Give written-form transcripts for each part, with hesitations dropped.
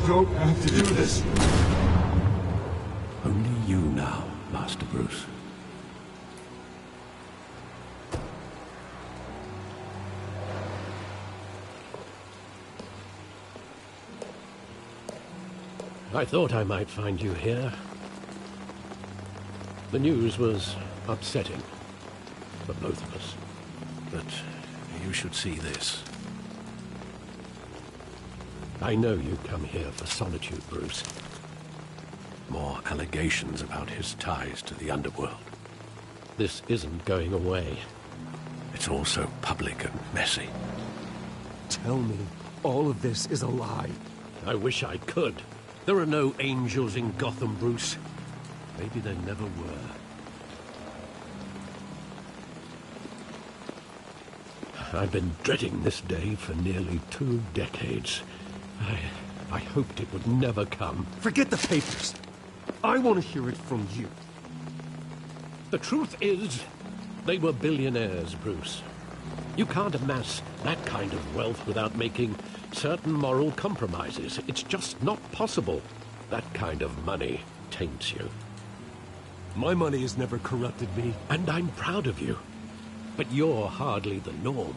don't have to do this. Only you now, Master Bruce. I thought I might find you here. The news was upsetting for both of us. But you should see this. I know you come here for solitude, Bruce. More allegations about his ties to the underworld. This isn't going away. It's all so public and messy. Tell me, all of this is a lie. I wish I could. There are no angels in Gotham, Bruce. Maybe there never were. I've been dreading this day for nearly 2 decades. I hoped it would never come. Forget the papers. I want to hear it from you. The truth is, they were billionaires, Bruce. You can't amass that kind of wealth without making certain moral compromises. It's just not possible. That kind of money taints you. My money has never corrupted me. And I'm proud of you. But you're hardly the norm.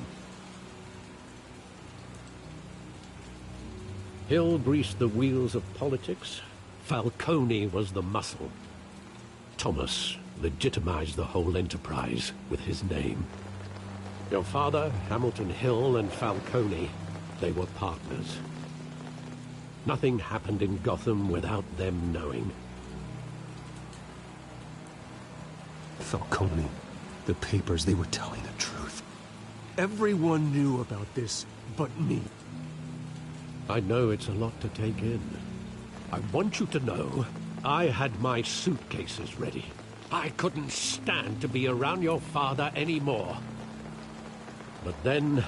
Hill greased the wheels of politics. Falcone was the muscle. Thomas legitimized the whole enterprise with his name. Your father, Hamilton Hill, and Falcone, they were partners. Nothing happened in Gotham without them knowing. Falcone, the papers, they were telling the truth. Everyone knew about this but me. I know it's a lot to take in. I want you to know, I had my suitcases ready. I couldn't stand to be around your father anymore. But then,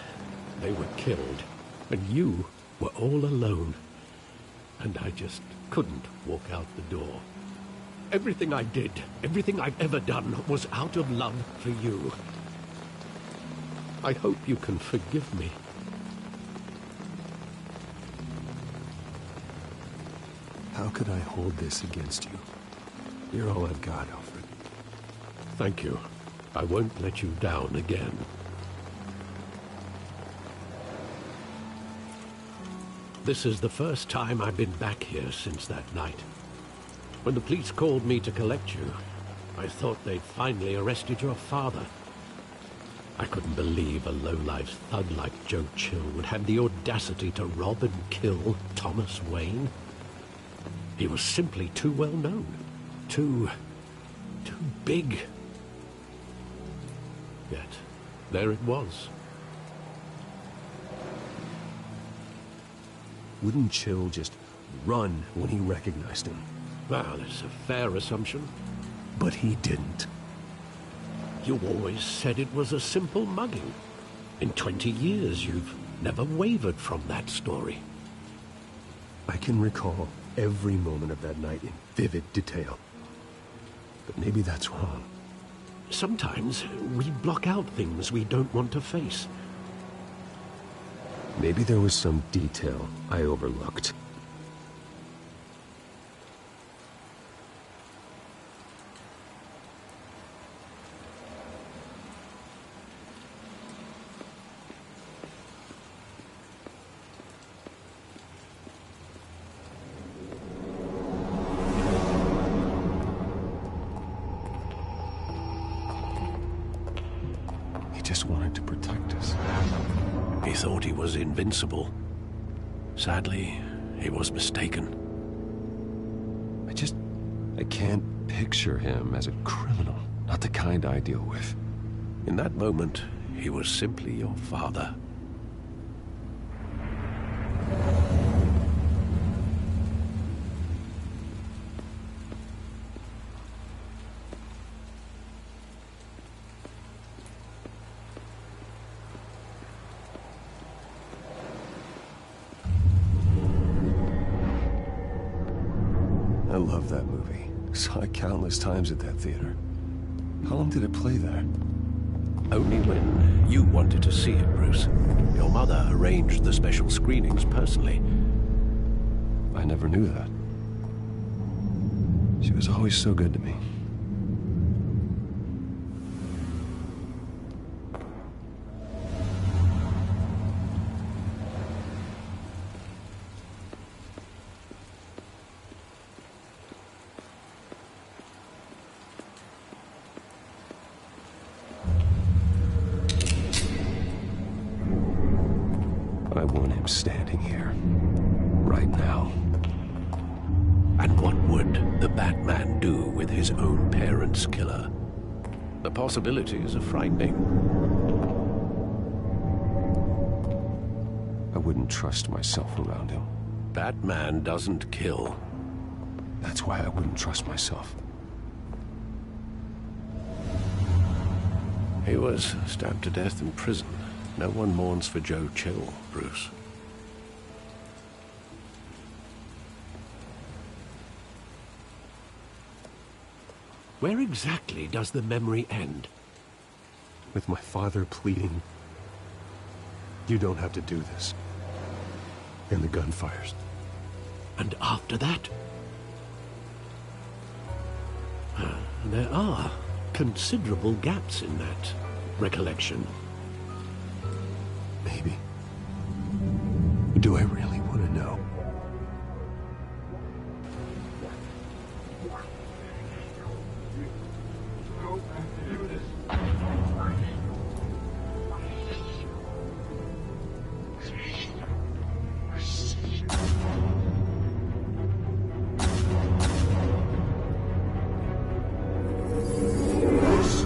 they were killed, and you were all alone. And I just couldn't walk out the door. Everything I did, everything I've ever done, was out of love for you. I hope you can forgive me. How could I hold this against you? You're all I've got, Alfred. Thank you. I won't let you down again. This is the first time I've been back here since that night. When the police called me to collect you, I thought they'd finally arrested your father. I couldn't believe a low-life thug like Joe Chill would have the audacity to rob and kill Thomas Wayne. He was simply too well known. Too big. Yet, there it was. Wouldn't Chill just run when he recognized him? Well, that's a fair assumption. But he didn't. You always said it was a simple mugging. In 20 years, you've never wavered from that story. I can recall every moment of that night in vivid detail. But maybe that's wrong. Sometimes we block out things we don't want to face. Maybe there was some detail I overlooked. Just wanted to protect us. He thought he was invincible. Sadly, he was mistaken. I can't picture him as a criminal. Not the kind I deal with. In that moment, he was simply your father. I love that movie. Saw it countless times at that theater. How long did it play there? Only when you wanted to see it, Bruce. Your mother arranged the special screenings personally. I never knew that. She was always so good to me. I want him standing here, right now. And what would the Batman do with his own parents' killer? The possibilities are frightening. I wouldn't trust myself around him. Batman doesn't kill. That's why I wouldn't trust myself. He was stabbed to death in prison. No one mourns for Joe Chill, Bruce. Where exactly does the memory end? With my father pleading, "You don't have to do this." And the gun fires. And after that? There are considerable gaps in that recollection. Maybe. Do I really want to know?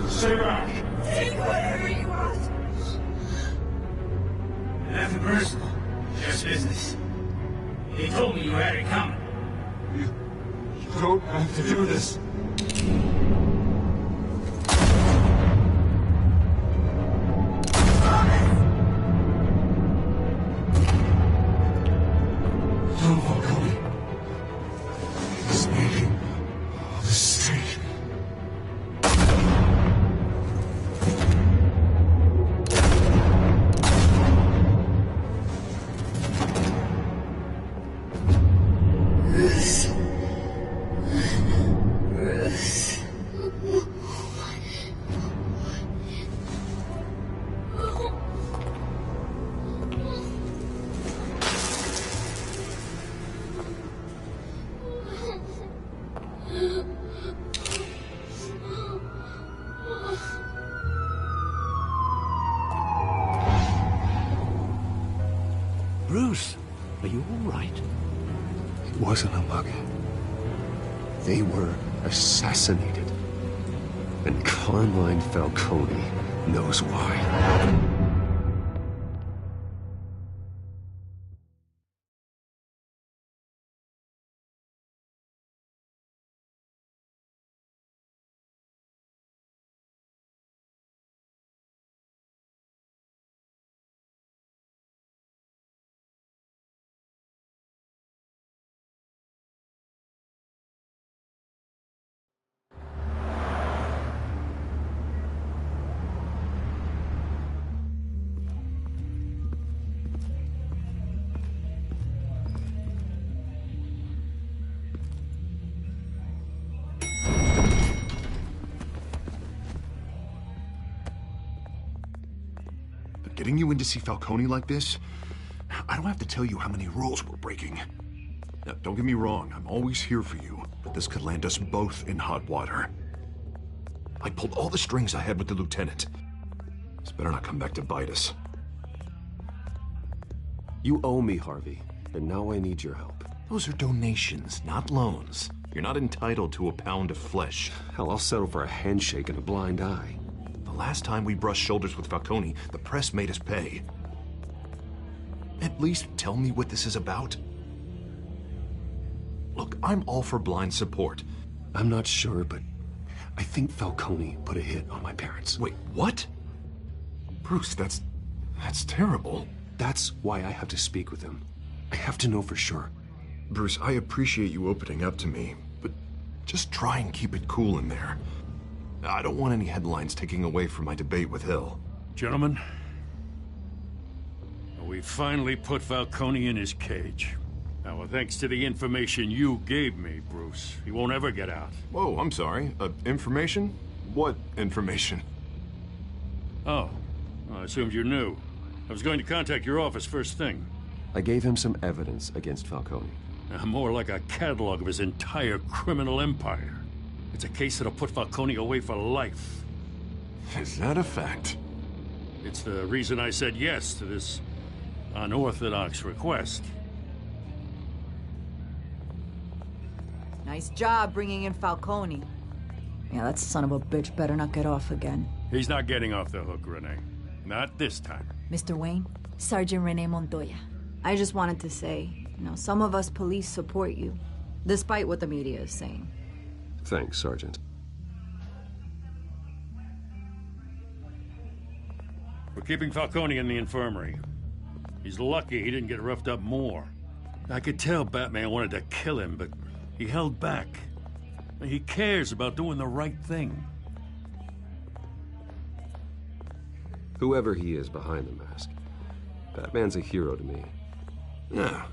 Stay back! Take whatever you want! Nothing personal, just business. He told me you had it coming. You don't have to do this. Don't walk away. He's making all this straight. Bruce, are you all right? It wasn't a mug. They were assassinated. And Carmine Falcone knows why. Getting you in to see Falcone like this, I don't have to tell you how many rules we're breaking. Now, don't get me wrong, I'm always here for you, but this could land us both in hot water. I pulled all the strings I had with the lieutenant. This better not come back to bite us. You owe me, Harvey, and now I need your help. Those are donations, not loans. You're not entitled to a pound of flesh. Hell, I'll settle for a handshake and a blind eye. The last time we brushed shoulders with Falcone, the press made us pay. At least tell me what this is about. Look, I'm all for blind support. I'm not sure, but I think Falcone put a hit on my parents. Wait, what? Bruce, that's terrible. That's why I have to speak with him. I have to know for sure. Bruce, I appreciate you opening up to me, but just try and keep it cool in there. I don't want any headlines taking away from my debate with Hill. Gentlemen, we finally put Falcone in his cage. Now, well, thanks to the information you gave me, Bruce, he won't ever get out. Whoa, I'm sorry. Information? What information? Oh, well, I assumed you knew. I was going to contact your office first thing. I gave him some evidence against Falcone. More like a catalog of his entire criminal empire. It's a case that'll put Falcone away for life. Is that a fact? It's the reason I said yes to this unorthodox request. Nice job bringing in Falcone. Yeah, that son of a bitch better not get off again. He's not getting off the hook, Renee. Not this time. Mr. Wayne, Sergeant Renee Montoya. I just wanted to say, some of us police support you, despite what the media is saying. Thanks, Sergeant. We're keeping Falcone in the infirmary. He's lucky he didn't get roughed up more. I could tell Batman wanted to kill him, but he held back. He cares about doing the right thing. Whoever he is behind the mask, Batman's a hero to me. Yeah,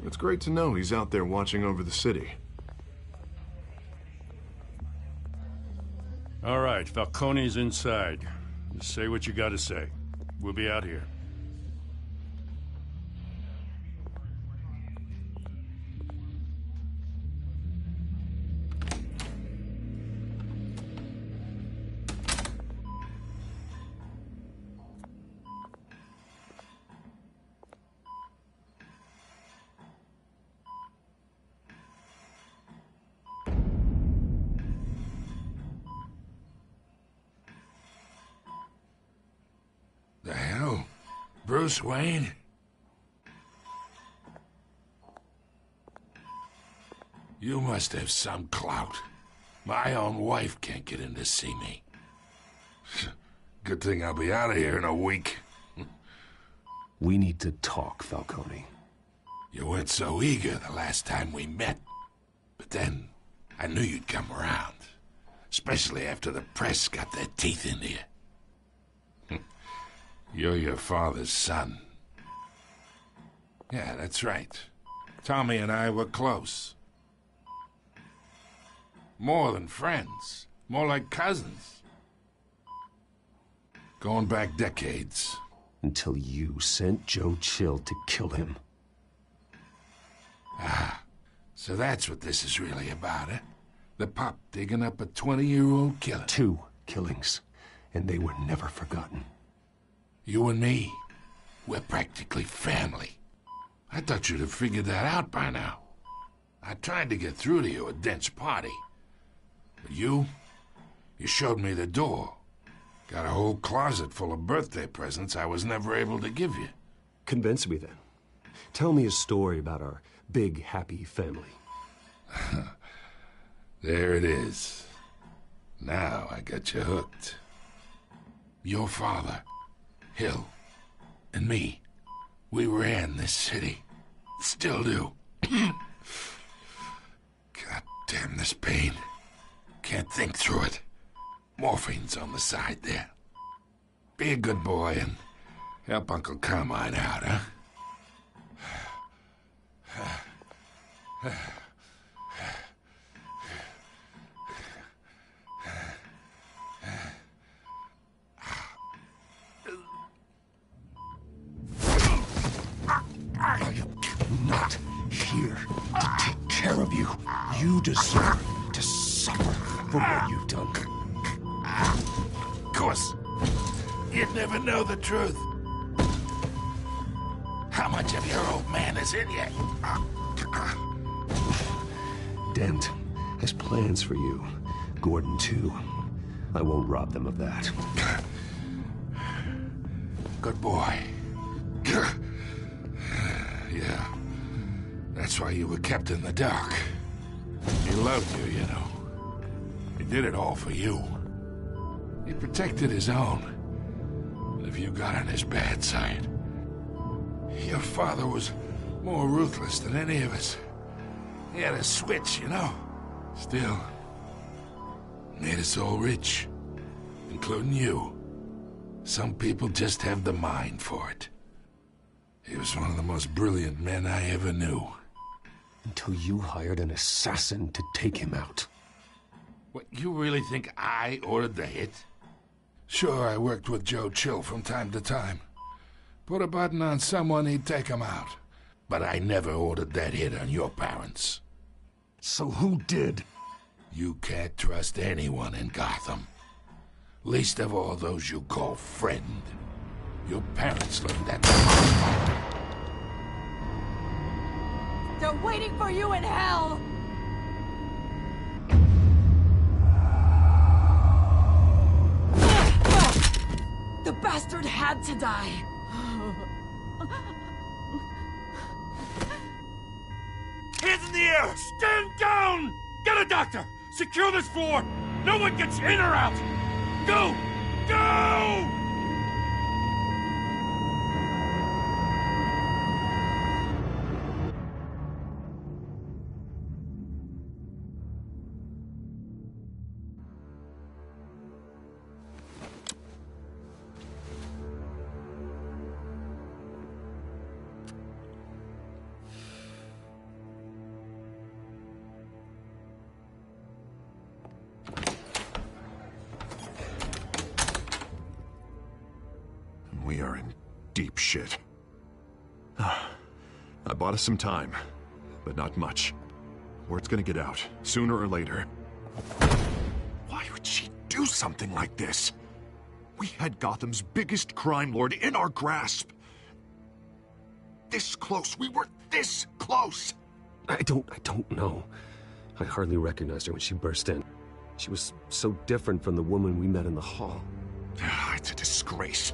it's great to know he's out there watching over the city. All right, Falcone's inside. Just say what you gotta say. We'll be out here. The hell? Bruce Wayne? You must have some clout. My own wife can't get in to see me. Good thing I'll be out of here in a week. We need to talk, Falcone. You weren't so eager the last time we met. But then, I knew you'd come around. Especially after the press got their teeth into you. You're your father's son. Yeah, that's right. Tommy and I were close. More than friends. More like cousins. Going back decades. Until you sent Joe Chill to kill him. Ah, so that's what this is really about, eh? The pup digging up a 20-year-old killer. 2 killings, and they were never forgotten. You and me, we're practically family. I thought you'd have figured that out by now. I tried to get through to you at Dent's party. But you showed me the door. Got a whole closet full of birthday presents I was never able to give you. Convince me then. Tell me a story about our big, happy family. There it is. Now I got you hooked. Your father, Hill, and me, we ran this city. Still do. God damn this pain. Can't think through it. Morphine's on the side there. Be a good boy and help Uncle Carmine out, huh? Not here to take care of you. You deserve to suffer for what you've done. Of course. You'd never know the truth. How much of your old man is in you? Dent has plans for you. Gordon, too. I won't rob them of that. Good boy. Yeah. That's why you were kept in the dark. He loved you, you know. He did it all for you. He protected his own. But if you got on his bad side, your father was more ruthless than any of us. He had a switch, you know. Still, made us all rich, including you. Some people just have the mind for it. He was one of the most brilliant men I ever knew. Until you hired an assassin to take him out. What, you really think I ordered the hit? Sure, I worked with Joe Chill from time to time. Put a button on someone, he'd take him out. But I never ordered that hit on your parents. So who did? You can't trust anyone in Gotham. Least of all those you call friend. Your parents learned that. They're waiting for you in hell! The bastard had to die! Hands in the air! Stand down! Get a doctor! Secure this floor! No one gets in or out! Go! Go! We are in deep shit. I bought us some time, but not much. Word's gonna get out, sooner or later. Why would she do something like this? We had Gotham's biggest crime lord in our grasp. This close, we were this close! I don't know. I hardly recognized her when she burst in. She was so different from the woman we met in the hall. It's a disgrace.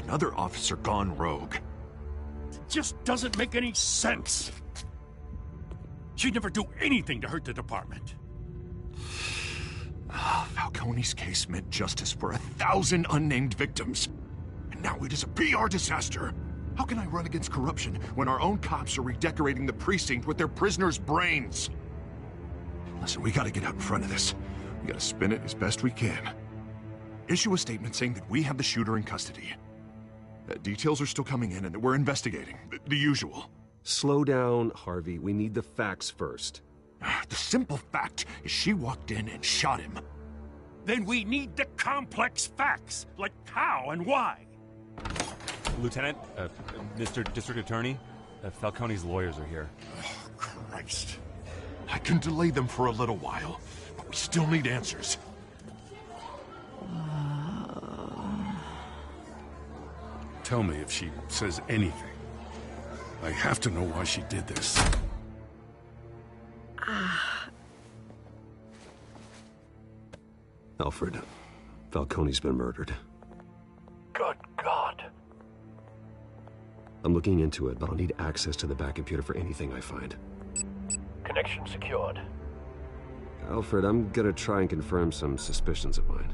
Another officer gone rogue. It just doesn't make any sense. She'd never do anything to hurt the department. Falcone's case meant justice for 1,000 unnamed victims. And now it is a PR disaster. How can I run against corruption when our own cops are redecorating the precinct with their prisoners' brains? Listen, we gotta get out in front of this. We gotta spin it as best we can. Issue a statement saying that we have the shooter in custody. Details are still coming in and that we're investigating. The usual. Slow down, Harvey. We need the facts first. The simple fact is she walked in and shot him. Then we need the complex facts, like how and why. Lieutenant, Mr. District Attorney, Falcone's lawyers are here. Oh, Christ. I can delay them for a little while, but we still need answers. Tell me if she says anything. I have to know why she did this. Alfred, Falcone's been murdered. Good God. I'm looking into it, but I'll need access to the back computer for anything I find. Connection secured. Alfred, I'm gonna try and confirm some suspicions of mine.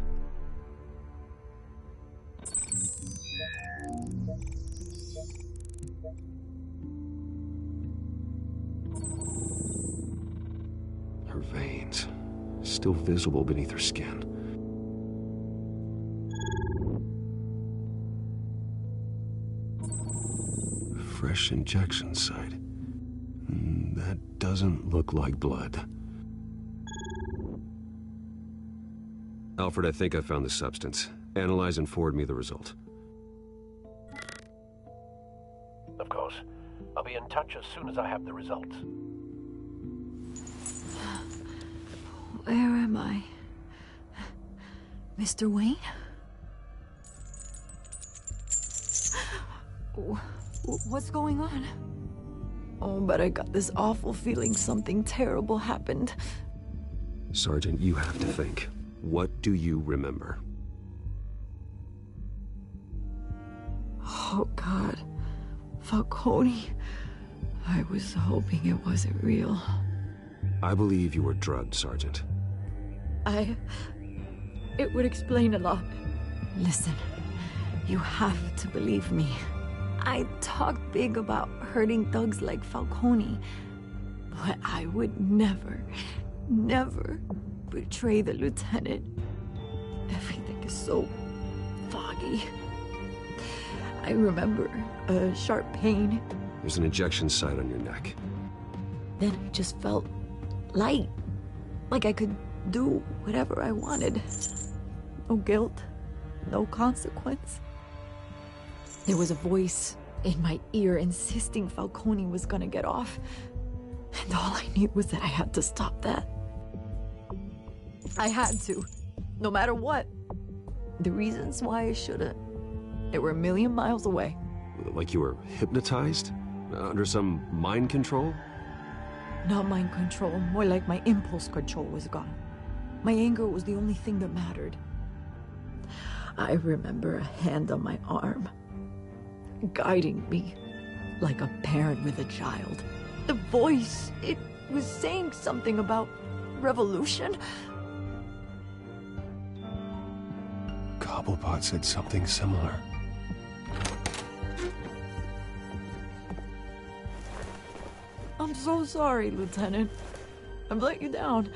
Her veins, still visible beneath her skin. Fresh injection site. That doesn't look like blood. Alfred, I think I found the substance. Analyze and forward me the result. Of course. I'll be in touch as soon as I have the results. Where am I? Mr. Wayne? What's going on? Oh, but I got this awful feeling something terrible happened. Sergeant, you have to think. What do you remember? Oh, God. Falcone. I was hoping it wasn't real. I believe you were drugged, Sergeant. It would explain a lot. Listen, you have to believe me. I talk big about hurting thugs like Falcone, but I would never betray the lieutenant. Everything is so foggy. I remember a sharp pain. There's an injection site on your neck. Then I just felt light. Like I could do whatever I wanted. No guilt, no consequence. There was a voice in my ear insisting Falcone was gonna get off. And all I knew was that I had to stop that. I had to, no matter what. The reasons why I shouldn't, they were a million miles away. Like you were hypnotized? Under some mind control? Not mind control, more like my impulse control was gone. My anger was the only thing that mattered. I remember a hand on my arm, guiding me like a parent with a child. The voice, it was saying something about revolution. Cobblepot said something similar. I'm so sorry, Lieutenant. I've let you down.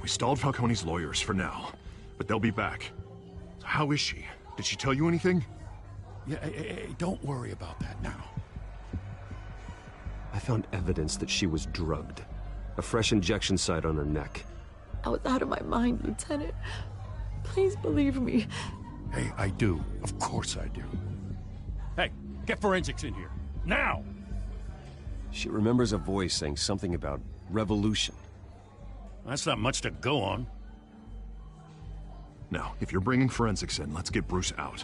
We stalled Falcone's lawyers for now, but they'll be back. So how is she? Did she tell you anything? Yeah, hey, don't worry about that now. I found evidence that she was drugged. A fresh injection site on her neck. I was out of my mind, Lieutenant. Please believe me. Hey, I do. Of course I do. Hey, get forensics in here. Now! She remembers a voice saying something about revolution. That's not much to go on. Now, if you're bringing forensics in, let's get Bruce out.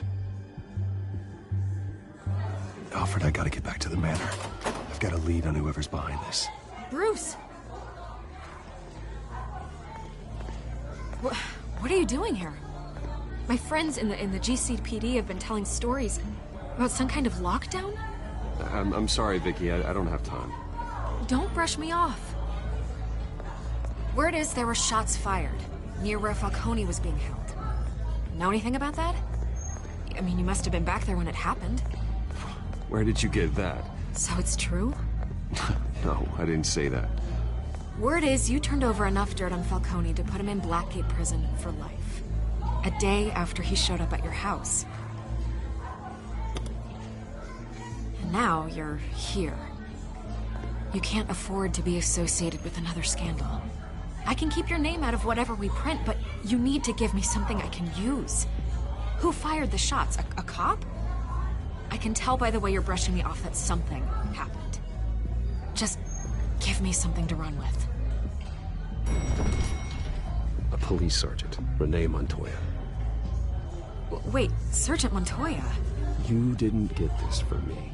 Alfred, I gotta get back to the manor. I've got a lead on whoever's behind this. Bruce! What are you doing here? My friends in the GCPD have been telling stories about some kind of lockdown? I'm sorry, Vicky. I don't have time. Don't brush me off. Word is there were shots fired near where Falcone was being held. Know anything about that? I mean, you must have been back there when it happened. Where did you get that? So it's true? No, I didn't say that. Word is you turned over enough dirt on Falcone to put him in Blackgate Prison for life. A day after he showed up at your house. And now you're here. You can't afford to be associated with another scandal. I can keep your name out of whatever we print, but you need to give me something I can use. Who fired the shots? A cop? I can tell by the way you're brushing me off that something happened. Just give me something to run with. A police sergeant, Renee Montoya. Wait, Sergeant Montoya? You didn't get this from me.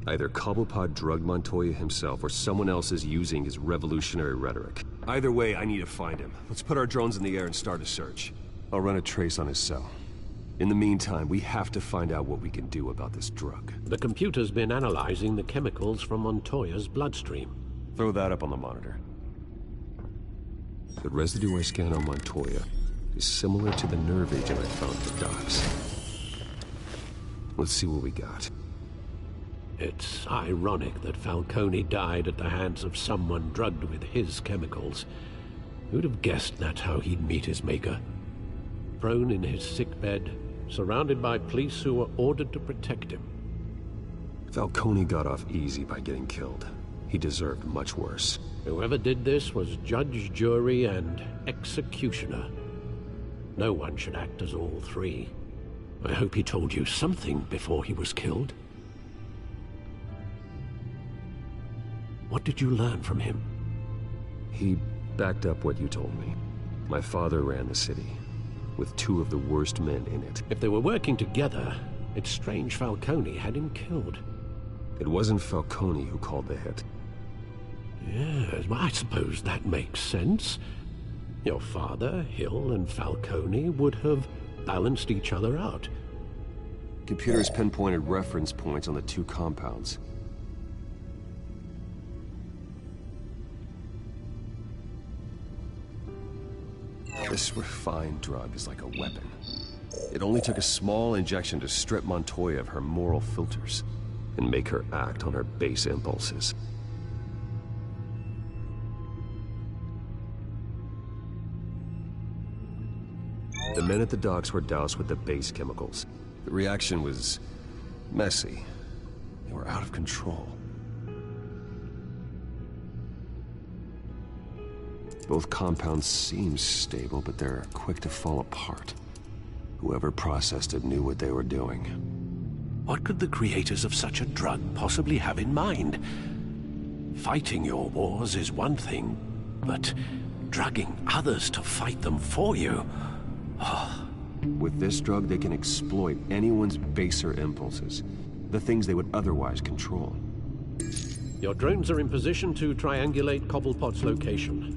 Either Cobblepot drugged Montoya himself, or someone else is using his revolutionary rhetoric. Either way, I need to find him. Let's put our drones in the air and start a search. I'll run a trace on his cell. In the meantime, we have to find out what we can do about this drug. The computer's been analyzing the chemicals from Montoya's bloodstream. Throw that up on the monitor. The residue I scanned on Montoya is similar to the nerve agent I found at the docks. Let's see what we got. It's ironic that Falcone died at the hands of someone drugged with his chemicals. Who'd have guessed that's how he'd meet his maker? Prone in his sickbed, surrounded by police who were ordered to protect him. Falcone got off easy by getting killed. He deserved much worse. Whoever did this was judge, jury, and executioner. No one should act as all three. I hope he told you something before he was killed. What did you learn from him? He backed up what you told me. My father ran the city, with two of the worst men in it. If they were working together, it's strange Falcone had him killed. It wasn't Falcone who called the hit. Yes, well, I suppose that makes sense. Your father, Hill, and Falcone would have balanced each other out. Computers pinpointed reference points on the two compounds. This refined drug is like a weapon. It only took a small injection to strip Montoya of her moral filters and make her act on her base impulses. The men at the docks were doused with the base chemicals. The reaction was messy. They were out of control. Both compounds seem stable, but they're quick to fall apart. Whoever processed it knew what they were doing. What could the creators of such a drug possibly have in mind? Fighting your wars is one thing, but drugging others to fight them for you... With this drug, they can exploit anyone's baser impulses, the things they would otherwise control. Your drones are in position to triangulate Cobblepot's location.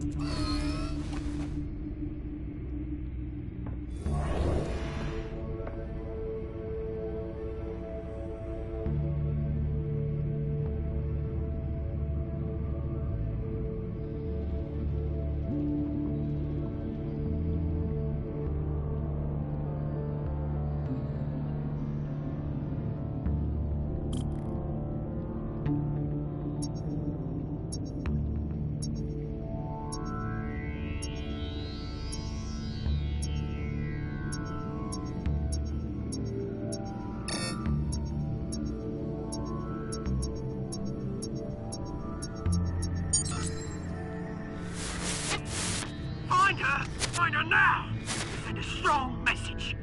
Find her now! Send a strong message.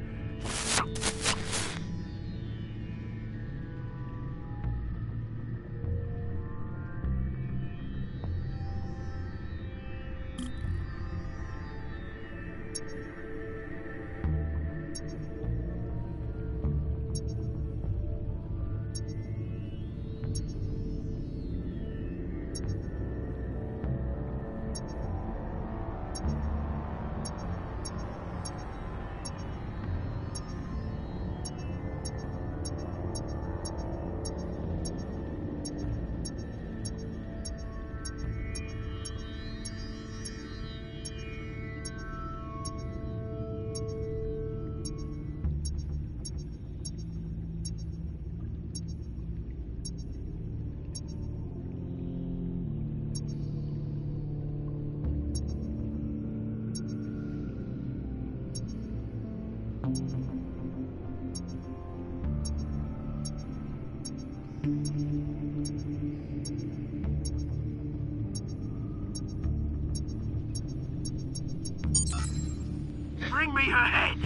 Bring me her head!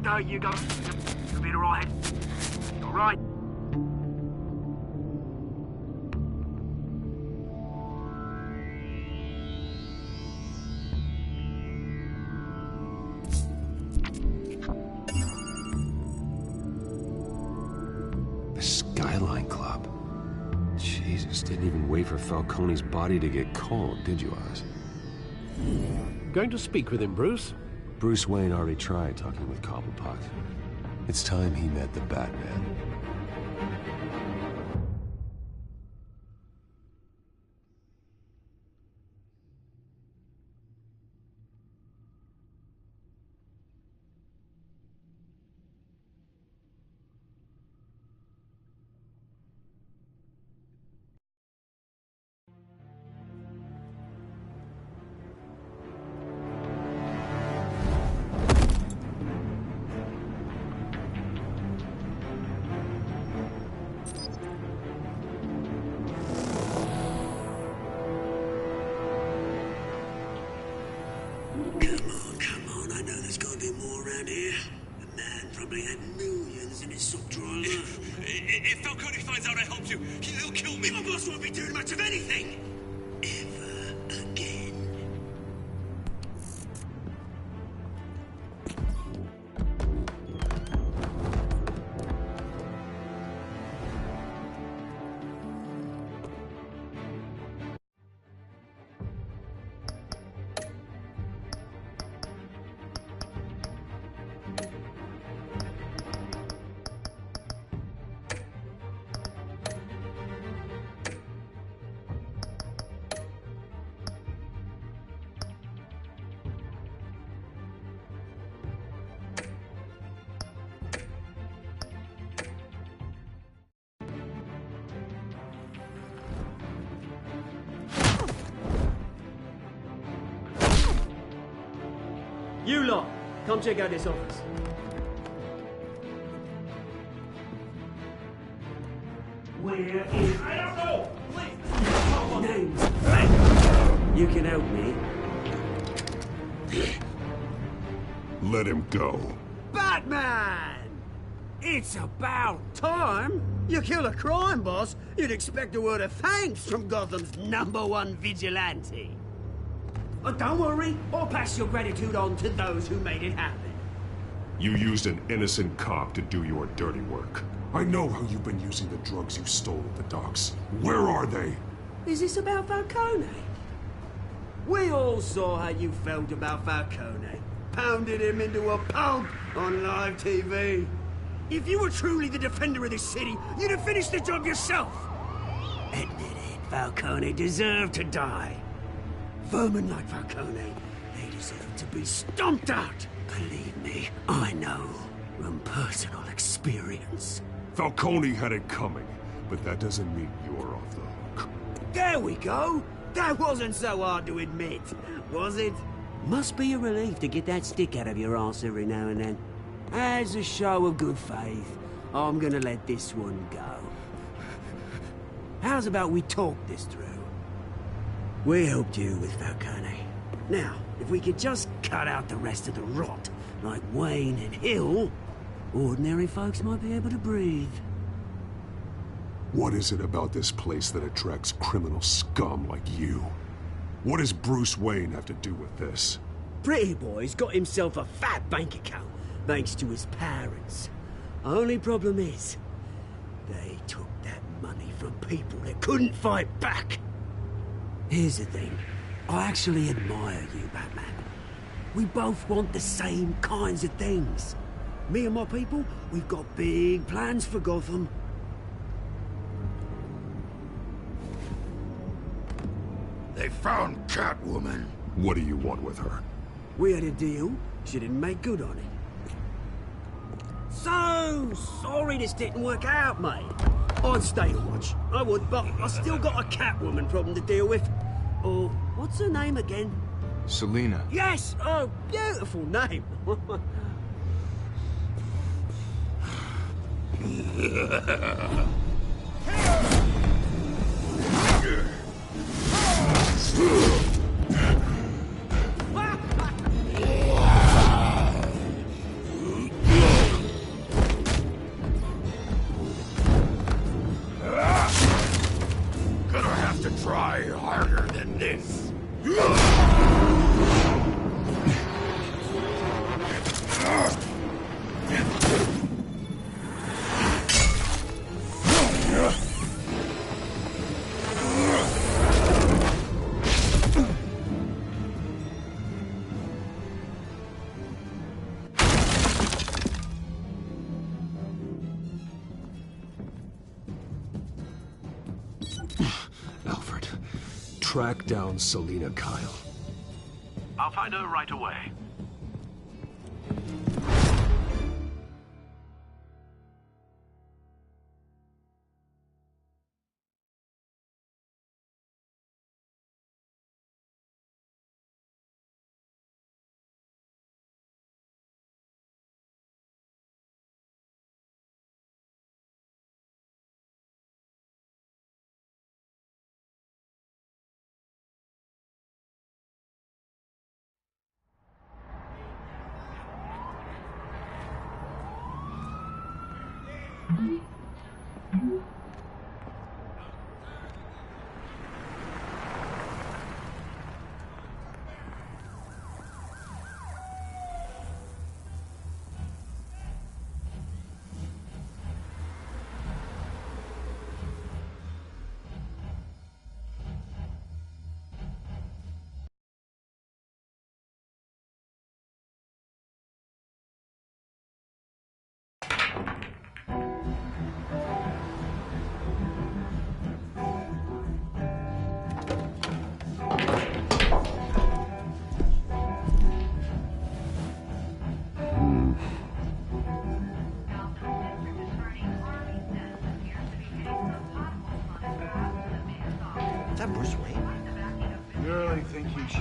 There go, you go. You'll be alright. Alright. Skyline Club. Jesus, didn't even wait for Falcone's body to get cold, did you, Oz? Going to speak with him, Bruce? Bruce Wayne already tried talking with Cobblepot. It's time he met the Batman. If Falcone finds out I helped you to. He'll kill me. My boss won't be doing much of anything. Ever again. You lot, come check out this office. Where is... I don't know! Please! Names. You can help me. Let him go. Batman! It's about time. You kill a crime boss, you'd expect a word of thanks from Gotham's #1 vigilante. But don't worry, I'll pass your gratitude on to those who made it happen. You used an innocent cop to do your dirty work. I know how you've been using the drugs you stole at the docks. Where are they? Is this about Falcone? We all saw how you felt about Falcone. Pounded him into a pulp on live TV. If you were truly the defender of this city, you'd have finished the job yourself. Admit it, Falcone deserved to die. Vermin like Falcone, they deserve to be stomped out. Believe me, I know from personal experience. Falcone had it coming, but that doesn't mean you're off the hook. There we go. That wasn't so hard to admit, was it? Must be a relief to get that stick out of your arse every now and then. As a show of good faith, I'm gonna let this one go. How's about we talk this through? We helped you with Falcone. Now, if we could just cut out the rest of the rot, like Wayne and Hill, ordinary folks might be able to breathe. What is it about this place that attracts criminal scum like you? What does Bruce Wayne have to do with this? Pretty Boy's got himself a fat bank account, thanks to his parents. Only problem is, they took that money from people that couldn't fight back. Here's the thing. I actually admire you, Batman. We both want the same kinds of things. Me and my people, we've got big plans for Gotham. They found Catwoman. What do you want with her? We had a deal. She didn't make good on it. So sorry this didn't work out, mate. I'd stay to watch. I would, but I still got a Catwoman problem to deal with. Oh, what's her name again? Selina. Yes! Oh, beautiful name. Gonna have to try harder than this. Alfred, track down Selina Kyle. I'll find her right away.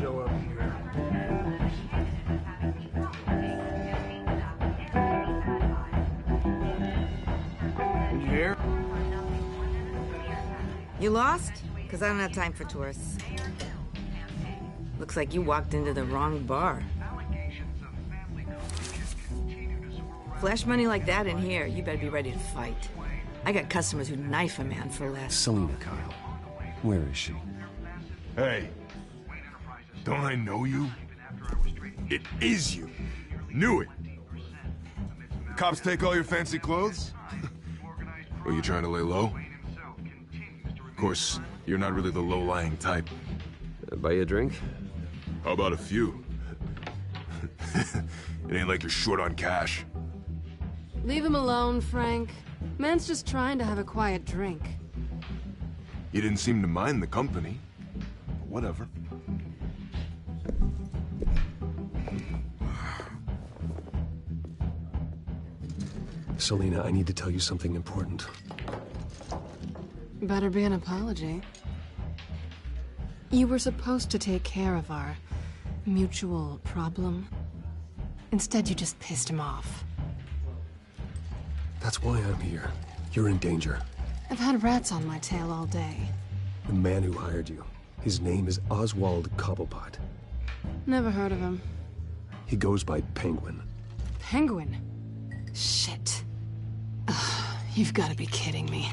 show up here. You here? You lost? Because I don't have time for tourists. Looks like you walked into the wrong bar. Flash money like that in here, you better be ready to fight. I got customers who'd knife a man for less. Selina Kyle. Where is she? Hey. Don't I know you? It is you. Knew it. The cops take all your fancy clothes? Were you trying to lay low? Of course, you're not really the low-lying type. Buy you a drink? How about a few? It ain't like you're short on cash. Leave him alone, Frank. Man's just trying to have a quiet drink. You didn't seem to mind the company. But whatever. Selina, I need to tell you something important. Better be an apology. You were supposed to take care of our mutual problem. Instead, you just pissed him off. That's why I'm here. You're in danger. I've had rats on my tail all day. The man who hired you. His name is Oswald Cobblepot. Never heard of him. He goes by Penguin. Penguin? Shit. Ugh, you've got to be kidding me.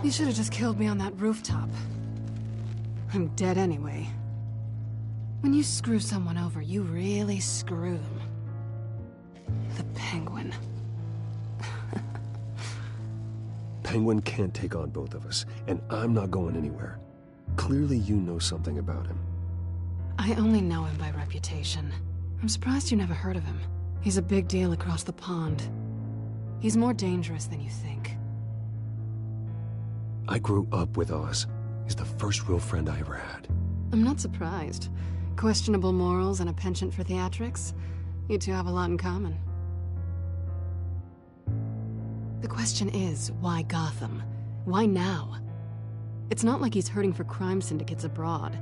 You should have just killed me on that rooftop. I'm dead anyway. When you screw someone over, you really screw them. The Penguin. Penguin can't take on both of us, and I'm not going anywhere. Clearly you know something about him. I only know him by reputation. I'm surprised you never heard of him. He's a big deal across the pond. He's more dangerous than you think. I grew up with Oz. He's the first real friend I ever had. I'm not surprised. Questionable morals and a penchant for theatrics. You two have a lot in common. The question is, why Gotham? Why now? It's not like he's hurting for crime syndicates abroad.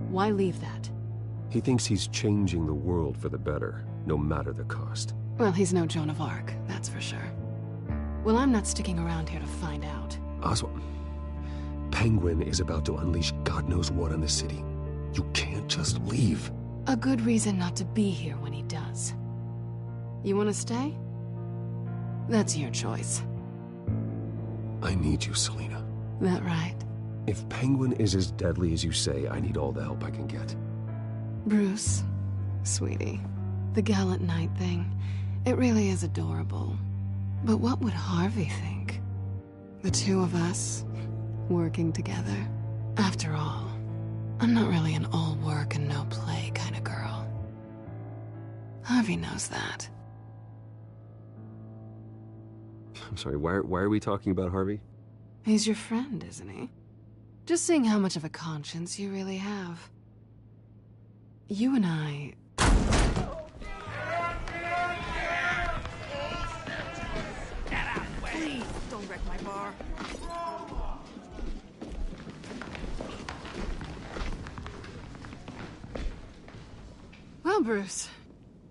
Why leave that? He thinks he's changing the world for the better, no matter the cost. Well, he's no Joan of Arc, that's for sure. Well, I'm not sticking around here to find out. Oswald, Penguin is about to unleash God knows what on the city. You can't just leave. A good reason not to be here when he does. You want to stay? That's your choice. I need you, Selina. That right? If Penguin is as deadly as you say, I need all the help I can get. Bruce, sweetie, the gallant knight thing, it really is adorable. But what would Harvey think? The two of us, working together. After all, I'm not really an all work and no play kind of girl. Harvey knows that. I'm sorry, why are we talking about Harvey? He's your friend, isn't he? Just seeing how much of a conscience you really have. You and I... Please, don't wreck my bar. Well, Bruce,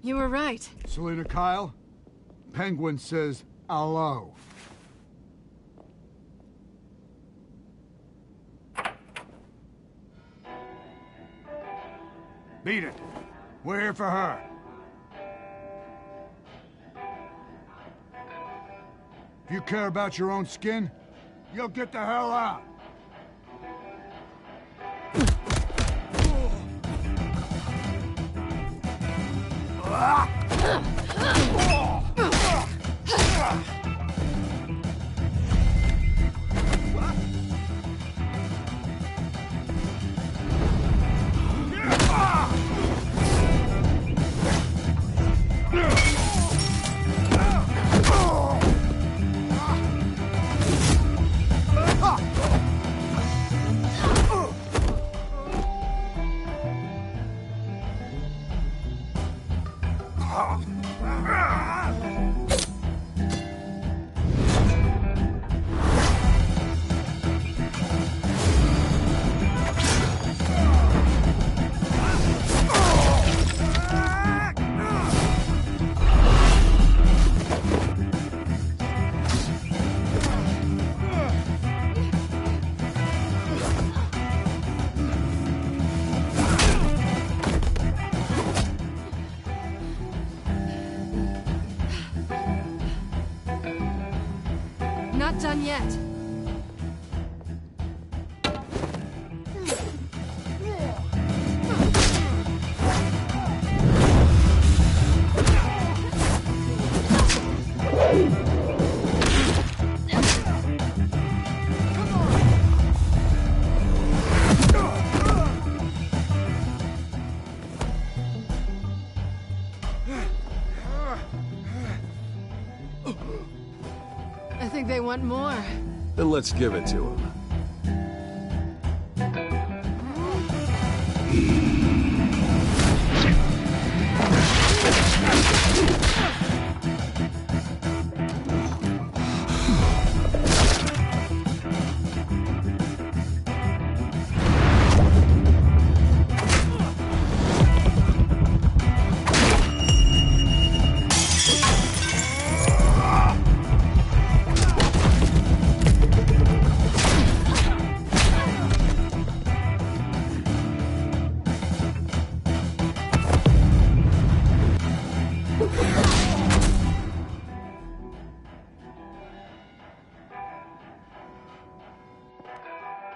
you were right. Selina Kyle, Penguin says hello. Beat it. We're here for her. If you care about your own skin, you'll get the hell out. not done yet. I think they want more. Then let's give it to them.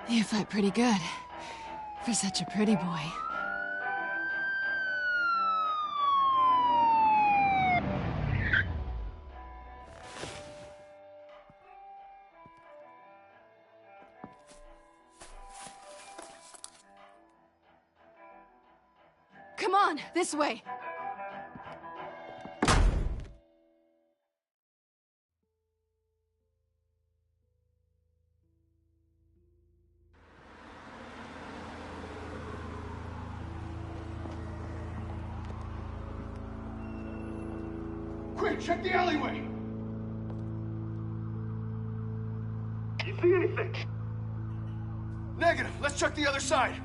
You fight pretty good. For such a pretty boy. Come on, this way. Quick, check the alleyway! You see anything? Negative. Let's check the other side.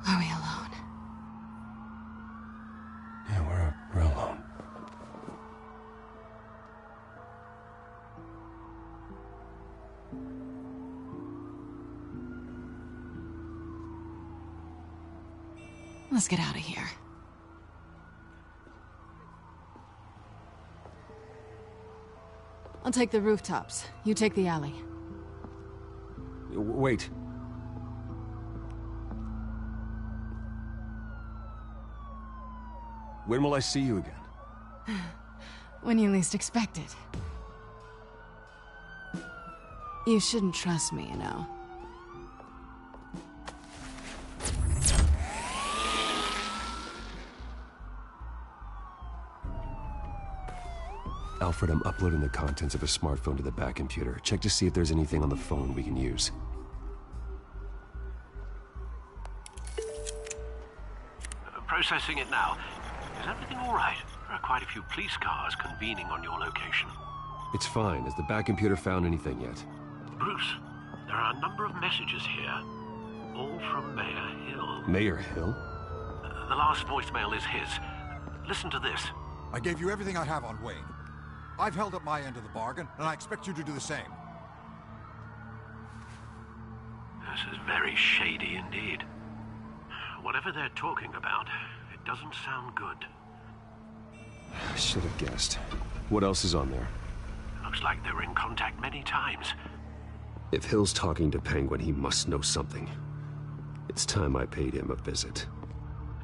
Are we alone? Yeah, we're alone. Let's get out of here. I'll take the rooftops. You take the alley. Wait. When will I see you again? When you least expect it. You shouldn't trust me, you know. Alfred, I'm uploading the contents of a smartphone to the back computer. Check to see if there's anything on the phone we can use. Processing it now. Is everything all right? There are quite a few police cars convening on your location. It's fine. Has the back computer found anything yet? Bruce, there are a number of messages here. All from Mayor Hill. Mayor Hill? The last voicemail is his. Listen to this. I gave you everything I have on Wayne. I've held up my end of the bargain, and I expect you to do the same. This is very shady indeed. Whatever they're talking about, it doesn't sound good. I should have guessed. What else is on there? Looks like they were in contact many times. If Hill's talking to Penguin, he must know something. It's time I paid him a visit.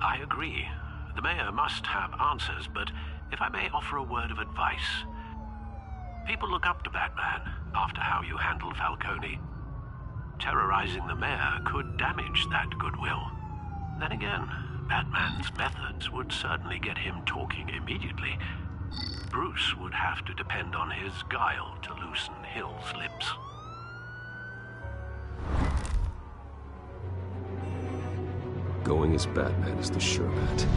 I agree. The mayor must have answers, but if I may offer a word of advice. People look up to Batman after how you handled Falcone. Terrorizing the mayor could damage that goodwill. Then again, Batman's methods would certainly get him talking immediately. Bruce would have to depend on his guile to loosen Hill's lips. Going as Batman is the sure bet.